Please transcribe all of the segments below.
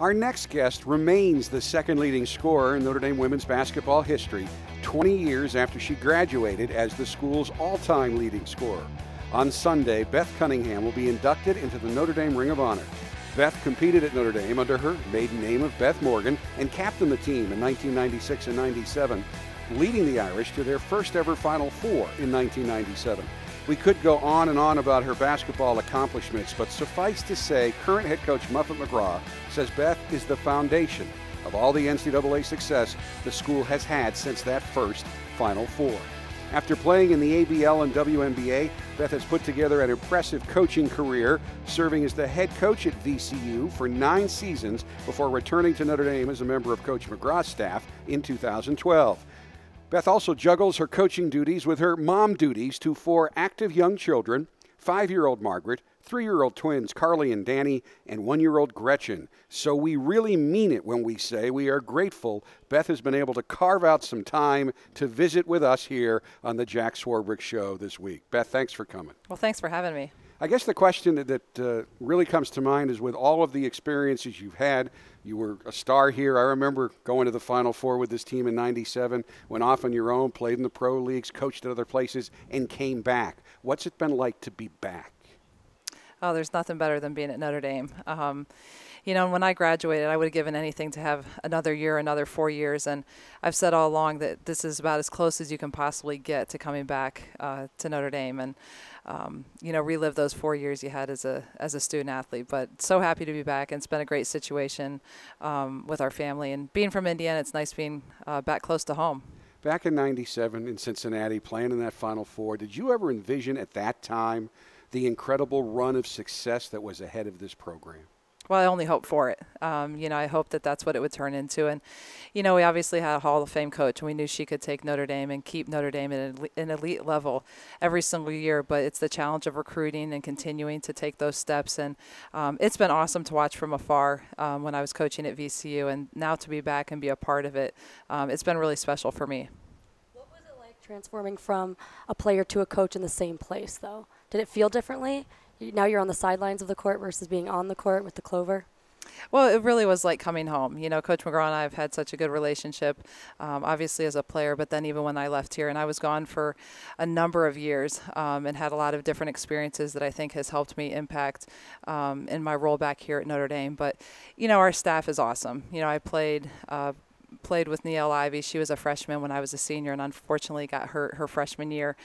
Our next guest remains the second leading scorer in Notre Dame women's basketball history, 20 years after she graduated as the school's all-time leading scorer. On Sunday, Beth Cunningham will be inducted into the Notre Dame Ring of Honor. Beth competed at Notre Dame under her maiden name of Beth Morgan and captained the team in 1996 and 97, leading the Irish to their first ever Final Four in 1997. We could go on and on about her basketball accomplishments, but suffice to say, current head coach Muffet McGraw says Beth is the foundation of all the NCAA success the school has had since that first Final Four. After playing in the ABL and WNBA, Beth has put together an impressive coaching career, serving as the head coach at VCU for 9 seasons before returning to Notre Dame as a member of Coach McGraw's staff in 2012. Beth also juggles her coaching duties with her mom duties to 4 active young children, 5-year-old Margaret, 3-year-old twins Carly and Danny, and 1-year-old Gretchen. So we really mean it when we say we are grateful Beth has been able to carve out some time to visit with us here on the Jack Swarbrick Show this week. Beth, thanks for coming. Well, thanks for having me. I guess the question that really comes to mind is, with all of the experiences you've had, you were a star here. I remember going to the Final Four with this team in '97, went off on your own, played in the pro leagues, coached at other places, and came back. What's it been like to be back? Oh, there's nothing better than being at Notre Dame. When I graduated, I would have given anything to have another year, another 4 years. And I've said all along that this is about as close as you can possibly get to coming back to Notre Dame and, relive those 4 years you had as a student athlete. But so happy to be back, and it's been a great situation with our family. And being from Indiana, it's nice being back close to home. Back in '97 in Cincinnati, playing in that Final Four, did you ever envision at that time the incredible run of success that was ahead of this program? Well, I only hope for it. I hope that that's what it would turn into. And, we obviously had a Hall of Fame coach, and we knew she could take Notre Dame and keep Notre Dame at an elite level every single year. But it's the challenge of recruiting and continuing to take those steps. And it's been awesome to watch from afar when I was coaching at VCU. And now to be back and be a part of it, it's been really special for me. What was it like transforming from a player to a coach in the same place, though? Did it feel differently? Now you're on the sidelines of the court versus being on the court with the Clover? Well, it really was like coming home. Coach McGraw and I have had such a good relationship, obviously as a player, but then even when I left here, and I was gone for a number of years and had a lot of different experiences that I think has helped me impact in my role back here at Notre Dame. But, our staff is awesome. I played with Niele Ivey. She was a freshman when I was a senior, and unfortunately got hurt her freshman year.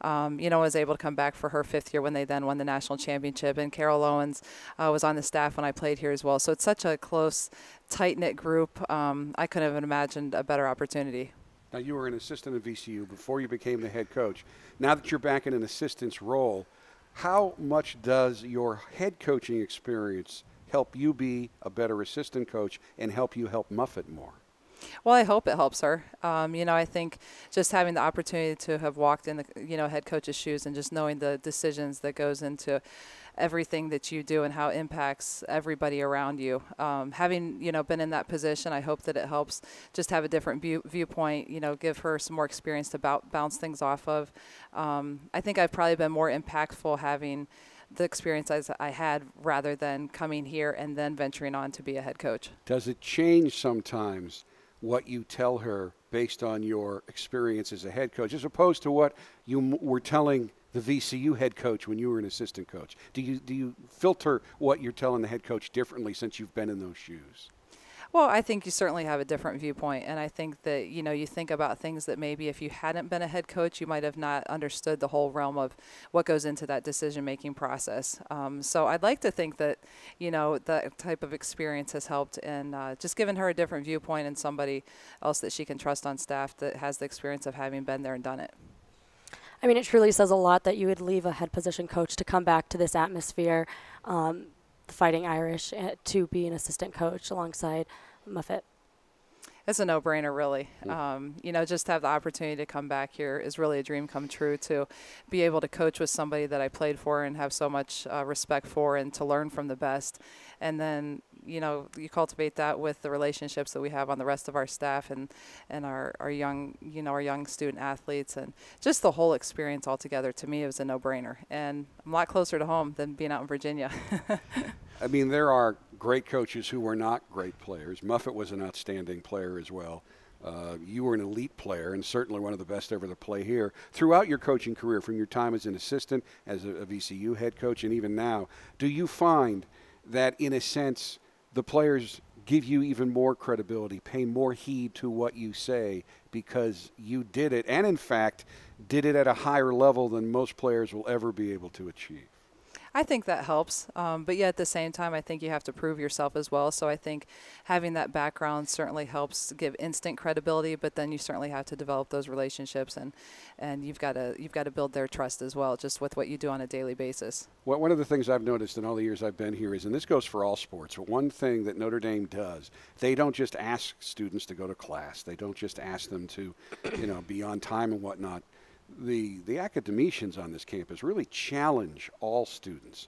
Was able to come back for her 5th year when they then won the national championship. And Carol Owens was on the staff when I played here as well. So it's such a close, tight-knit group. I couldn't have imagined a better opportunity. Now, you were an assistant at VCU before you became the head coach. Now that you're back in an assistant's role, how much does your head coaching experience help you be a better assistant coach and help you help Muffet more? Well, I hope it helps her. I think just having the opportunity to have walked in the, head coach's shoes and just knowing the decisions that goes into everything that you do and how it impacts everybody around you. Having, been in that position, I hope that it helps just have a different viewpoint, give her some more experience to bounce things off of. I think I've probably been more impactful having the experience as I had rather than coming here and then venturing on to be a head coach. Does it change sometimes what you tell her based on your experience as a head coach, as opposed to what you were telling the VCU head coach when you were an assistant coach? Do you filter what you're telling the head coach differently since you've been in those shoes? Well, I think you certainly have a different viewpoint, and I think that, you think about things that maybe if you hadn't been a head coach, you might have not understood the whole realm of what goes into that decision-making process. So I'd like to think that, that type of experience has helped in just giving her a different viewpoint and somebody else that she can trust on staff that has the experience of having been there and done it. I mean, it truly says a lot that you would leave a head position coach to come back to this atmosphere, the Fighting Irish, to be an assistant coach alongside Muffet. It's a no-brainer, really. Just to have the opportunity to come back here is really a dream come true, to be able to coach with somebody that I played for and have so much respect for, and to learn from the best. And then, you cultivate that with the relationships that we have on the rest of our staff and our young, our young student athletes, and just the whole experience altogether. To me, it was a no-brainer. And I'm a lot closer to home than being out in Virginia. I mean, there are great coaches who were not great players. Muffet was an outstanding player as well. You were an elite player and certainly one of the best ever to play here. Throughout your coaching career, from your time as an assistant, as a VCU head coach, and even now, do you find that, in a sense, the players give you even more credibility, pay more heed to what you say because you did it, and in fact, did it at a higher level than most players will ever be able to achieve? I think that helps, but yet at the same time, I think you have to prove yourself as well. So I think having that background certainly helps give instant credibility, but then you certainly have to develop those relationships, and you've got to build their trust as well, just with what you do on a daily basis. Well, one of the things I've noticed in all the years I've been here is, and this goes for all sports, but one thing that Notre Dame does, they don't just ask students to go to class. They don't just ask them to, be on time and whatnot. The academicians on this campus really challenge all students,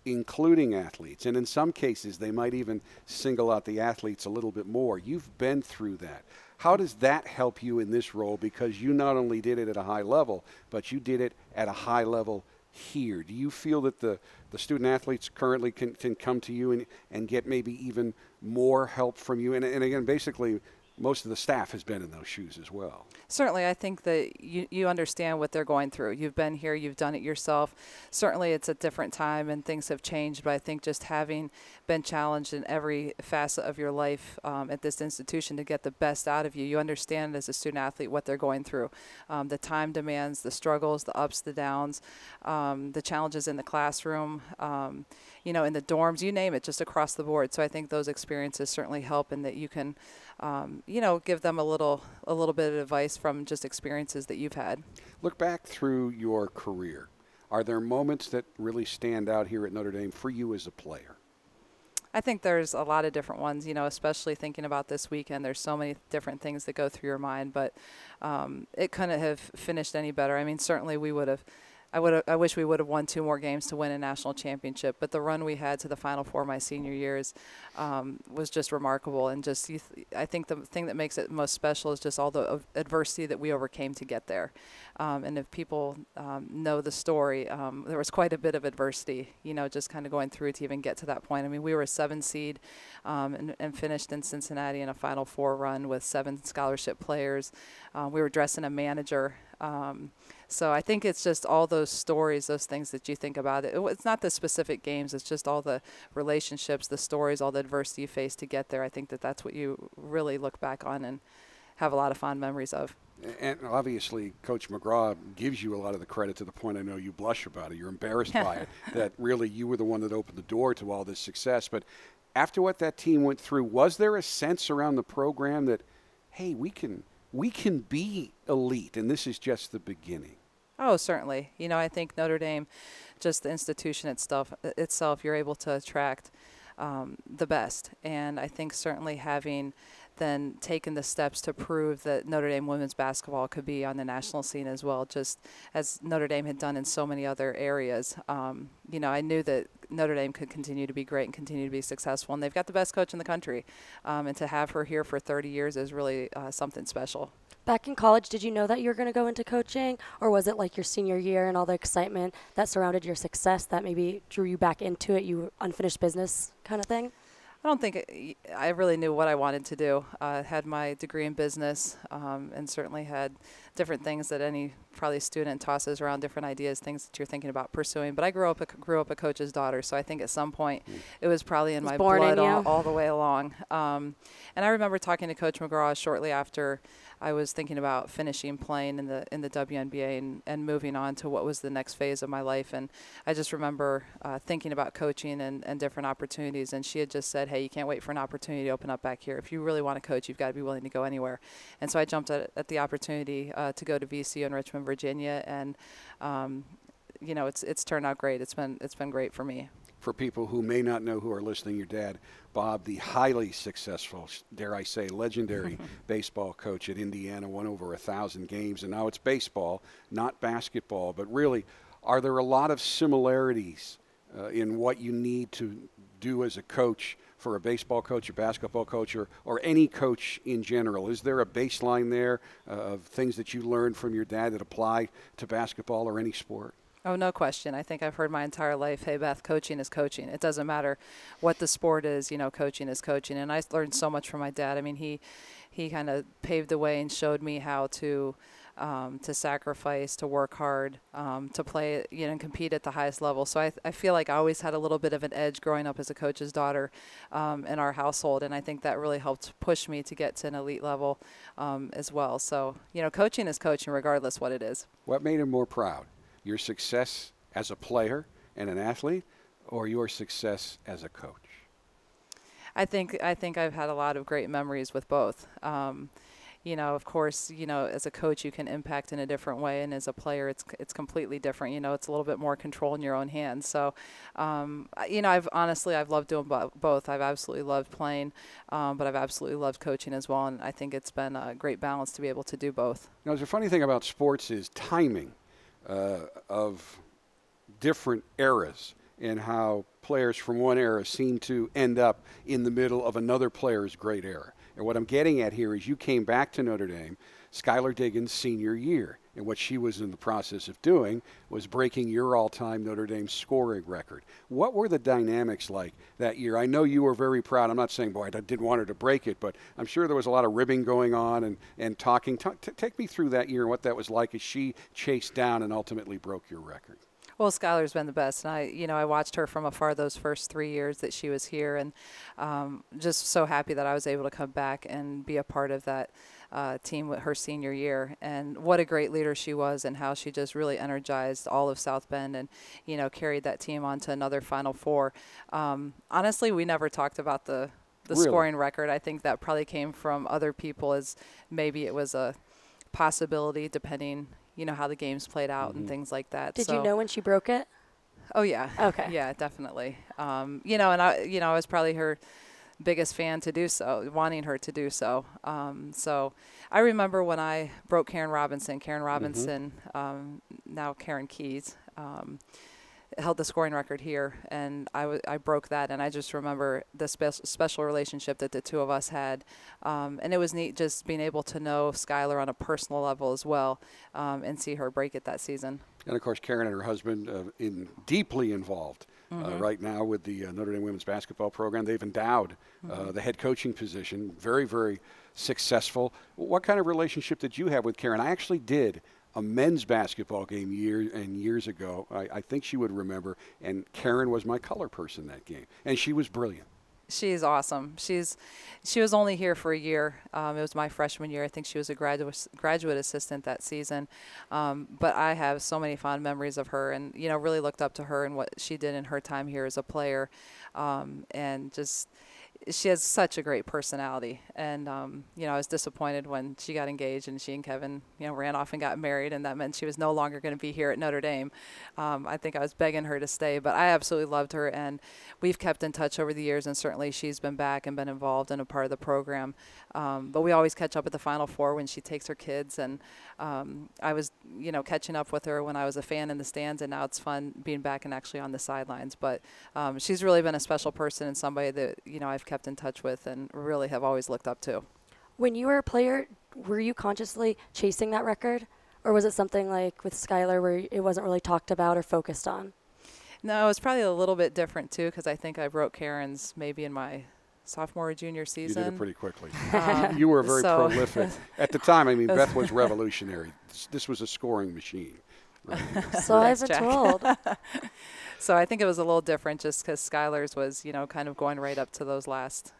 including athletes. And in some cases, they might even single out the athletes a little bit more. You've been through that. How does that help you in this role? Because you not only did it at a high level, but you did it at a high level here. Do you feel that the student athletes currently can come to you and get maybe even more help from you? And again, basically, most of the staff has been in those shoes as well. Certainly, I think that you understand what they're going through. You've been here, you've done it yourself. Certainly, it's a different time and things have changed, but I think just having been challenged in every facet of your life at this institution to get the best out of you, you understand as a student athlete what they're going through. The time demands, the struggles, the ups, the downs, the challenges in the classroom, in the dorms, you name it, just across the board. So I think those experiences certainly help in that you can give them a little bit of advice from just experiences that you've had. Look back through your career. Are there moments that really stand out here at Notre Dame for you as a player? I think there's a lot of different ones, especially thinking about this weekend. There's so many different things that go through your mind, but it couldn't have finished any better. I mean, certainly I wish we would have won 2 more games to win a national championship, but the run we had to the Final Four my senior years was just remarkable. And I think the thing that makes it most special is just all the adversity that we overcame to get there. And if people know the story, there was quite a bit of adversity, just kind of going through to even get to that point. I mean, we were a 7 seed and finished in Cincinnati in a Final Four run with 7 scholarship players. We were dressing a manager. So I think it's just all those stories, those things that you think about. It's not the specific games. It's just all the relationships, the stories, all the adversity you face to get there. I think that's what you really look back on and have a lot of fond memories of. And obviously, Coach McGraw gives you a lot of the credit to the point I know you blush about it. You're embarrassed by it, that really you were the one that opened the door to all this success. But after what that team went through, was there a sense around the program that, hey, we can be elite, and this is just the beginning? Oh, certainly. I think Notre Dame, just the institution itself, you're able to attract the best. And I think certainly having then taken the steps to prove that Notre Dame women's basketball could be on the national scene as well, just as Notre Dame had done in so many other areas. I knew that Notre Dame could continue to be great and continue to be successful. And they've got the best coach in the country. And to have her here for 30 years is really something special. Back in college, did you know that you were going to go into coaching, or was it like your senior year and all the excitement that surrounded your success that maybe drew you back into it, you unfinished business kind of thing? I don't think I really knew what I wanted to do. I had my degree in business and certainly had different things that any probably student tosses around, different ideas, things that you're thinking about pursuing. But I grew up a coach's daughter, so I think at some point it was probably in my blood all the way along. And I remember talking to Coach McGraw shortly after I was thinking about finishing playing in the WNBA and moving on to what was the next phase of my life. And I just remember thinking about coaching and different opportunities. And she had just said, hey, you can't wait for an opportunity to open up back here. If you really want to coach, you've got to be willing to go anywhere. And so I jumped at the opportunity to go to VCU in Richmond, Virginia. And, it's turned out great. It's been great for me. For people who may not know who are listening, your dad, Bob, the highly successful, dare I say, legendary baseball coach at Indiana, won over 1,000 games, and now it's baseball, not basketball. But really, are there a lot of similarities in what you need to do as a coach for a baseball coach, a basketball coach, or any coach in general? Is there a baseline there of things that you learned from your dad that apply to basketball or any sport? Oh, no question. I think I've heard my entire life, hey, Beth, coaching is coaching. It doesn't matter what the sport is, coaching is coaching. And I learned so much from my dad. I mean, he kind of paved the way and showed me how to sacrifice, to work hard, to play, and compete at the highest level. So I feel like I always had a little bit of an edge growing up as a coach's daughter in our household. And I think that really helped push me to get to an elite level as well. So, coaching is coaching regardless what it is. What made him more proud? Your success as a player and an athlete, or your success as a coach? I think I've had a lot of great memories with both. Of course, as a coach you can impact in a different way, and as a player it's completely different. It's a little bit more control in your own hands. So, I've loved doing both. I've absolutely loved playing, but I've absolutely loved coaching as well, and I think it's been a great balance to be able to do both. The funny thing about sports is timing of different eras, and how players from one era seem to end up in the middle of another player's great era. And what I'm getting at here is you came back to Notre Dame, Skylar Diggins' senior year, and what she was in the process of doing was breaking your all-time Notre Dame scoring record. What were the dynamics like that year? I know you were very proud. I'm not saying, boy, I didn't want her to break it, but I'm sure there was a lot of ribbing going on and talking. Take me through that year and what that was like as she chased down and ultimately broke your record. Well, Skylar's been the best, and I watched her from afar those first 3 years that she was here, and just so happy that I was able to come back and be a part of that team with her senior year. And what a great leader she was, and how she just really energized all of South Bend, and carried that team on to another Final Four. Honestly, we never talked about the Really? scoring record. I think that probably came from other people, as maybe it was a possibility depending how the games played out and things like that. Did you know when she broke it? Oh yeah. Okay. Yeah, definitely. And I was probably her biggest fan to do so, wanting her to do so. So I remember when I broke Karen Robinson, now Karen Keys, held the scoring record here, and I broke that, and I just remember the special relationship that the two of us had, and it was neat just being able to know Skylar on a personal level as well, and see her break it that season. And of course, Karen and her husband deeply involved right now with the Notre Dame women's basketball program. They've endowed the head coaching position. Very, very successful. What kind of relationship did you have with Karen? I actually did a men's basketball game years ago. I think she would remember, and Karen was my color person that game, and she was brilliant. She's awesome. She was only here for a year. It was my freshman year. I think she was a graduate assistant that season. But I have so many fond memories of her, and really looked up to her and what she did in her time here as a player, and just. She has such a great personality, and I was disappointed when she got engaged and she and Kevin ran off and got married, and that meant she was no longer going to be here at Notre Dame. I think I was begging her to stay, but I absolutely loved her, and we've kept in touch over the years, and certainly she's been back and been involved and a part of the program. But we always catch up at the Final Four when she takes her kids, and I was catching up with her when I was a fan in the stands, and now it's fun being back and actually on the sidelines. But she's really been a special person, and somebody that I've kept in touch with and really have always looked up to. When you were a player, were you consciously chasing that record, or was it something like with Skylar where it wasn't really talked about or focused on? No, it's probably a little bit different too, because I think I broke Karen's maybe in my sophomore or junior season. You did it pretty quickly. You were very prolific. At the time, I mean, Beth was revolutionary. This was a scoring machine. Right? So I've been told. So I think it was a little different just because Skylar's was, kind of going right up to those last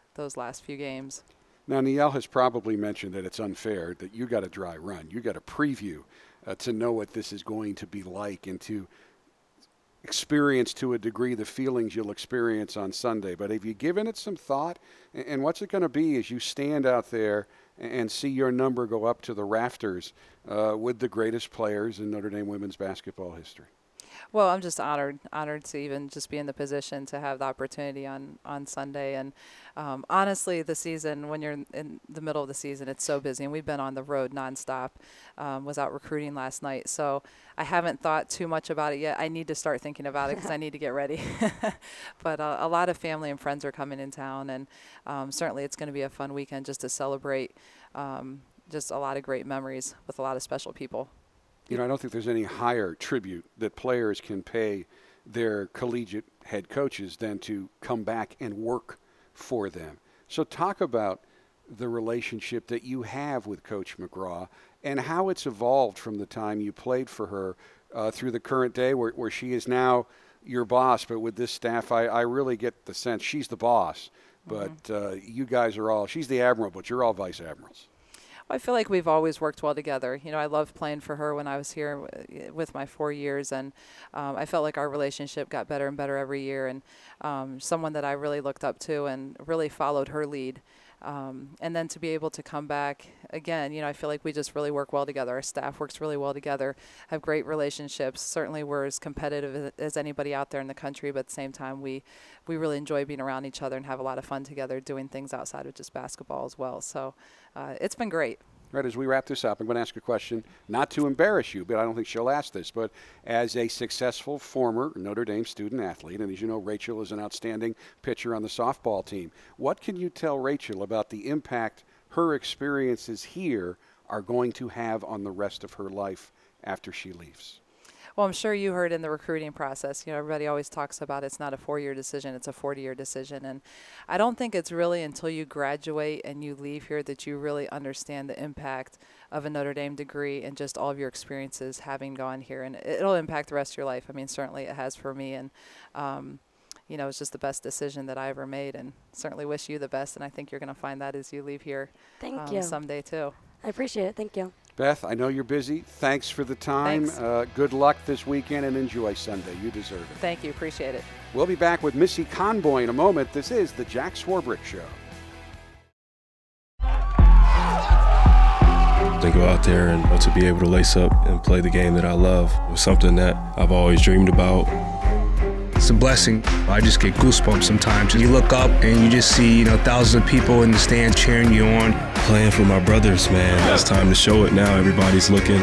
few games. Now, Niele has probably mentioned that it's unfair that you got a dry run. You got a preview to know what this is going to be like and to experience to a degree the feelings you'll experience on Sunday. But have you given it some thought? And what's it going to be as you stand out there and see your number go up to the rafters with the greatest players in Notre Dame women's basketball history? Well, I'm just honored to even just be in the position to have the opportunity on Sunday. And honestly, the season, when you're in the middle of the season, it's so busy. And we've been on the road nonstop. Was out recruiting last night. So I haven't thought too much about it yet. I need to start thinking about it because I need to get ready. But a lot of family and friends are coming in town. And certainly it's going to be a fun weekend just to celebrate just a lot of great memories with a lot of special people. You know, I don't think there's any higher tribute that players can pay their collegiate head coaches than to come back and work for them. So talk about the relationship that you have with Coach McGraw and how it's evolved from the time you played for her through the current day where she is now your boss. But with this staff, I really get the sense she's the boss. But you guys are all, she's the admiral, but you're all vice admirals. I feel like we've always worked well together. You know, I loved playing for her when I was here with my 4 years, and I felt like our relationship got better and better every year, and someone that I really looked up to and really followed her lead. And then to be able to come back again, you know, I feel like we just really work well together. Our staff works really well together, have great relationships. Certainly we're as competitive as anybody out there in the country, but at the same time we really enjoy being around each other and have a lot of fun together doing things outside of just basketball as well. So it's been great. Right, as we wrap this up, I'm going to ask a question, not to embarrass you, but I don't think she'll ask this, but as a successful former Notre Dame student-athlete, and as you know, Rachel is an outstanding pitcher on the softball team, what can you tell Rachel about the impact her experiences here are going to have on the rest of her life after she leaves? Well, I'm sure you heard in the recruiting process, you know, everybody always talks about it's not a 4-year decision, it's a 40-year decision. And I don't think it's really until you graduate and you leave here that you really understand the impact of a Notre Dame degree and just all of your experiences having gone here. And it'll impact the rest of your life. I mean, certainly it has for me. And, you know, it's just the best decision that I ever made, and certainly wish you the best. And I think you're going to find that as you leave here someday too. I appreciate it. Thank you. Beth, I know you're busy. Thanks for the time. Good luck this weekend and enjoy Sunday. You deserve it. Thank you. Appreciate it. We'll be back with Missy Conboy in a moment. This is the Jack Swarbrick Show. To go out there and to be able to lace up and play the game that I love was something that I've always dreamed about. It's a blessing. I just get goosebumps sometimes. You look up and you just see, you know, thousands of people in the stand cheering you on. Playing for my brothers, man. It's time to show it now. Everybody's looking.